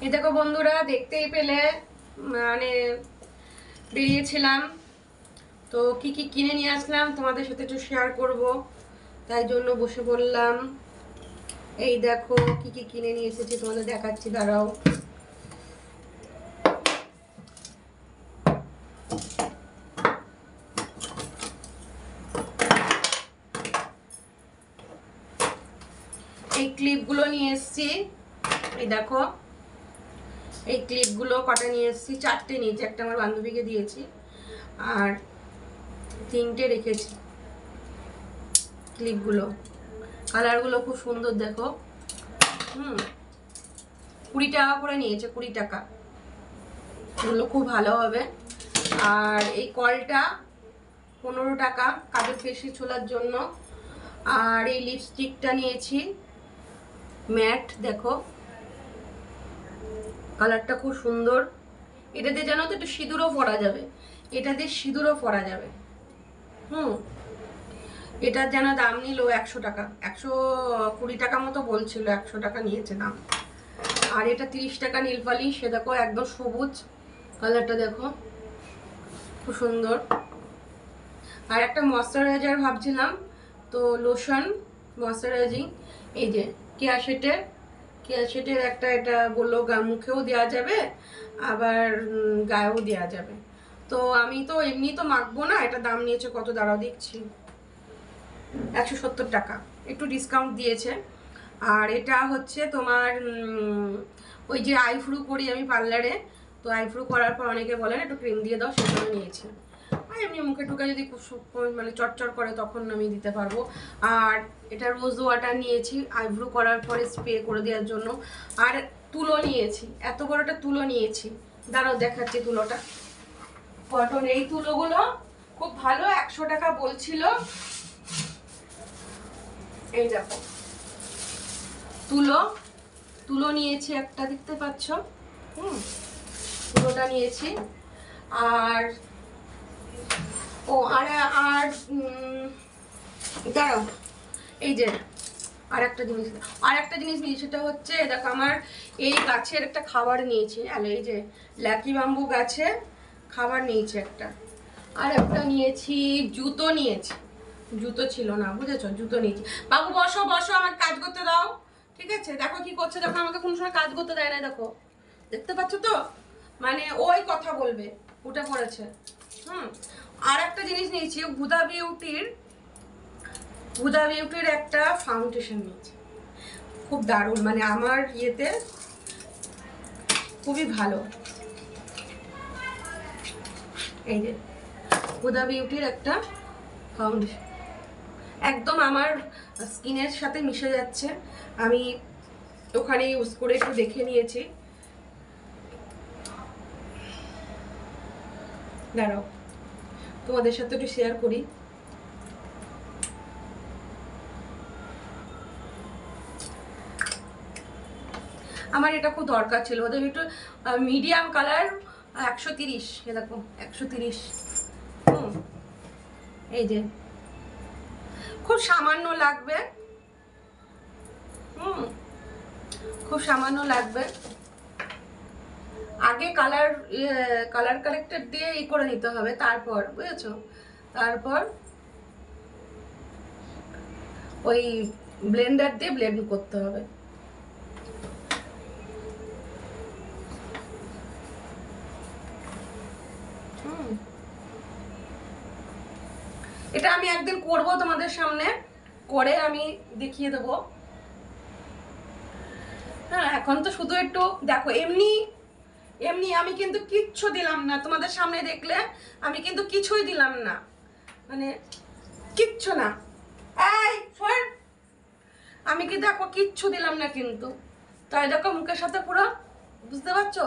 এই দেখো বন্ধুরা, দেখতেই পেলে মানে বেরিয়েছিলাম, তো কি কি কিনে নিয়ে আসলাম তোমাদের সাথে একটু শেয়ার করব, তাই জন্য বসে পড়লাম। এই দেখো কি কি কিনে নিয়ে এসেছি, তোমাদের দেখাচ্ছি, দাঁড়াও। এই ক্লিপগুলো নিয়ে এসেছি, এই দেখো এই ক্লিপগুলো কটা নিয়ে এসেছি, 4টে নিয়েছি, একটা আমার বান্ধবীকে দিয়েছি আর 3টে রেখেছি। ক্লিপগুলো কালারগুলো খুব সুন্দর, দেখো। 20 টাকা করে নিয়েছে, 20 টাকা। এগুলো খুব ভালো হবে। আর এই কলটা 15 টাকা কাপড় ফেসি ছোলার জন্য। আর এই লিপস্টিকটা নিয়েছি ম্যাট, দেখো কালারটা খুব সুন্দর। এটা দিয়ে জানো তো একটু সিঁদুরও পরা যাবে, এটা দিয়ে সিঁদুরও পরা যাবে। এটার যেন দাম নিল 100 টাকা, 120 টাকা মতো বলছিল, 100 টাকা নিয়েছে দাম। আর এটা 30 টাকা নীল পালিশ, সে দেখো একদম সবুজ কালারটা, দেখো খুব সুন্দর। আর একটা ময়শ্চারাইজার ভাবছিলাম, তো লোশন ময়শ্চারাইজিং, এই যে কেয়াশেটের একটা, এটা বললো মুখেও দেওয়া যাবে আবার গায়েও দেওয়া যাবে। তো আমি তো এমনি তো মাখবো না, এটা দাম নিয়েছে কত দাঁড়াও দেখছি, 170 টাকা, একটু ডিসকাউন্ট দিয়েছে। আর এটা হচ্ছে তোমার ওই যে আইব্রু করি আমি পার্লারে, তো আইব্রু করার পর অনেকে বলেন একটু ক্রিম দিয়ে দাও, সেগুলো নিয়েছি। আর এমনি মুখে টুকে যদি মানে চটচট করে তখন আমি দিতে পারবো। আর এটা রোজ ওয়াটার নিয়েছি আইব্রু করার পরে স্প্রে করে দেওয়ার জন্য। আর তুলো নিয়েছি, এত বড় একটা তুলো নিয়েছি, দাঁড়াও দেখাচ্ছি তুলোটা। কটন এই তুলোগুলো খুব ভালো, 100 টাকা বলছিল। এই দেখো তুলো নিয়েছি একটা, দেখতে পাচ্ছ। তুলোটা নিয়েছি। আর আর দাঁড়াও, এই যে আর একটা জিনিস নিয়েছি, সেটা হচ্ছে দেখো আমার এই গাছের একটা খাবার নিয়েছি, এই যে লাকি বাম্বু গাছে খাবার নিয়েছি একটা। আর একটা নিয়েছি জুতো ছিল না, বুঝেছো, জুতো নিয়েছি। বাবু বসো বসো, আমাকে কাজ করতে দাও, ঠিক আছে। দেখো কি করছে, দেখো আমাকে কোনো সময় কাজ করতে দেয় না, দেখো দেখতে পাচ্ছ তো, মানে ওই কথা বলবে, উঠে পড়েছে। আর একটা জিনিস নিয়েছি, হুদা বিউটির একটা ফাউন্ডেশন নিয়েছি, খুব দারুণ, মানে আমার ইয়েতে খুবই ভালো। এই যে হুদা বিউটির একটা ফাউন্ডেশন, একদম আমার স্কিনের সাথে মিশে যাচ্ছে। আমি ওখানে ইউজ করে একটু দেখে নিয়েছি, দাঁড়াও তোমাদের সাথে একটু শেয়ার করি। আমার এটা খুব দরকার ছিল, ওদের একটু মিডিয়াম কালার, 130, এরকম 130। এই যে খুব সামান্য লাগবে, খুব সামান্য লাগবে। আগে কালার কালেক্টর দিয়ে করে নিতে হবে, তারপর বুঝেছো, তারপর ওই ব্লেন্ডার দিয়ে ব্লেন্ড করতে হবে। এটা আমি একদিন করব তোমাদের সামনে, করে আমি দেখিয়ে দেবো। হ্যাঁ, এখন তো শুধু একটু দেখো, এমনি আমি কিন্তু কিচ্ছু দিলাম না তোমাদের সামনে, দেখলে আমি কিন্তু কিছুই দিলাম না, মানে কিচ্ছু না। এই সর, আমি কি দেখো কিচ্ছু দিলাম না কিন্তু, তাই দেখো মুখের সাথে পুরো, বুঝতে পারছো,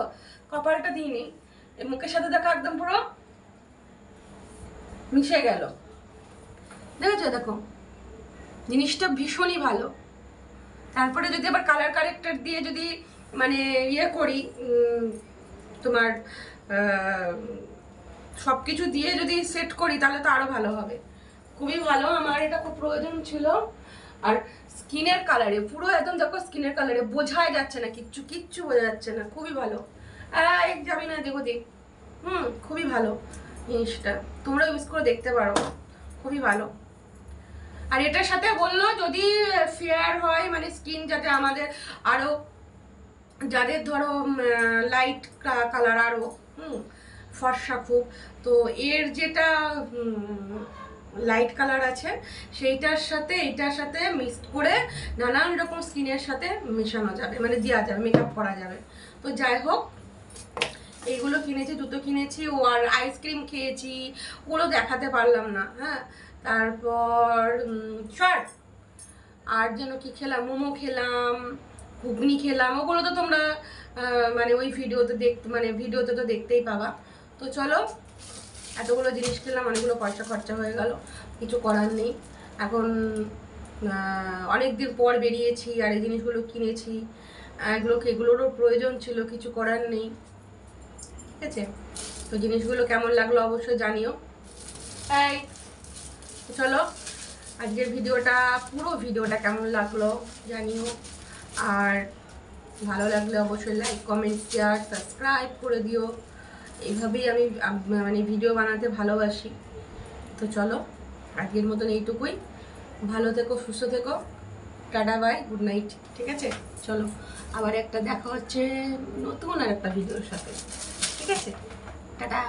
কপালটা দিইনি, মুখের সাথে দেখো একদম পুরো মিশে গেল, দেখেছো, দেখো জিনিসটা ভীষণই ভালো। তারপরে যদি আবার কালার কারেক্টর দিয়ে যদি মানে ইয়ে করি, তোমার সব কিছু দিয়ে যদি সেট করি, তাহলে তো আরো ভালো হবে, খুবই ভালো। আমার এটা খুব প্রয়োজন ছিল, আর স্কিনের কালারে পুরো একদম দেখো, স্কিনের কালারে বোঝাই যাচ্ছে না, কিচ্ছু কিচ্ছু বোঝা যাচ্ছে না, খুবই ভালো। এক যাবি না দেখো দেখ, খুবই ভালো জিনিসটা, তোমরা ইউজ করে দেখতে পারো, খুবই ভালো। আর এটার সাথে বললো যদি ফেয়ার হয়, মানে স্কিন যাতে আমাদের আরো, যাদের ধরো লাইট কালার আরো ফর্সা খুব, তো এর যেটা লাইট কালার আছে সেইটার সাথে এটার সাথে মিক্সড করে নানান রকম স্কিনের সাথে মেশানো যাবে, মানে দেওয়া যাবে, মেকআপ করা যাবে। তো যাই হোক, এইগুলো কিনেছি, দুটো কিনেছি। ও আর আইসক্রিম খেয়েছি, ওগুলো দেখাতে পারলাম না। হ্যাঁ, তারপর শর্ট আর যেন কি খেলাম, মোমো খেলাম, ঘুগনি খেলাম, ওগুলো তো তোমরা মানে ওই ভিডিওতে ভিডিওতে তো দেখতেই পাবা। তো চলো, এতগুলো জিনিস খেলাম, অনেকগুলো পয়সা খরচা হয়ে গেল, কিছু করার নেই। এখন অনেক দিন পর বেরিয়েছি আর এই জিনিসগুলো কিনেছি, এগুলোরও প্রয়োজন ছিল, কিছু করার নেই। ঠিক আছে, তো জিনিসগুলো কেমন লাগলো অবশ্যই জানিও। তাই চলো, আজকের ভিডিওটা, পুরো ভিডিওটা কেমন লাগলো জানিও। আর ভালো লাগলে অবশ্যই লাইক, কমেন্ট, শেয়ার, সাবস্ক্রাইব করে দিও। এইভাবেই আমি মানে ভিডিও বানাতে ভালোবাসি। তো চলো, আজকের মতন এইটুকুই। ভালো থেকো, সুস্থ থেকো, টাটা, বাই, গুড নাইট। ঠিক আছে, চলো আবার একটা দেখা হচ্ছে নতুন আর একটা ভিডিওর সাথে। ঠিক আছে, টাটা।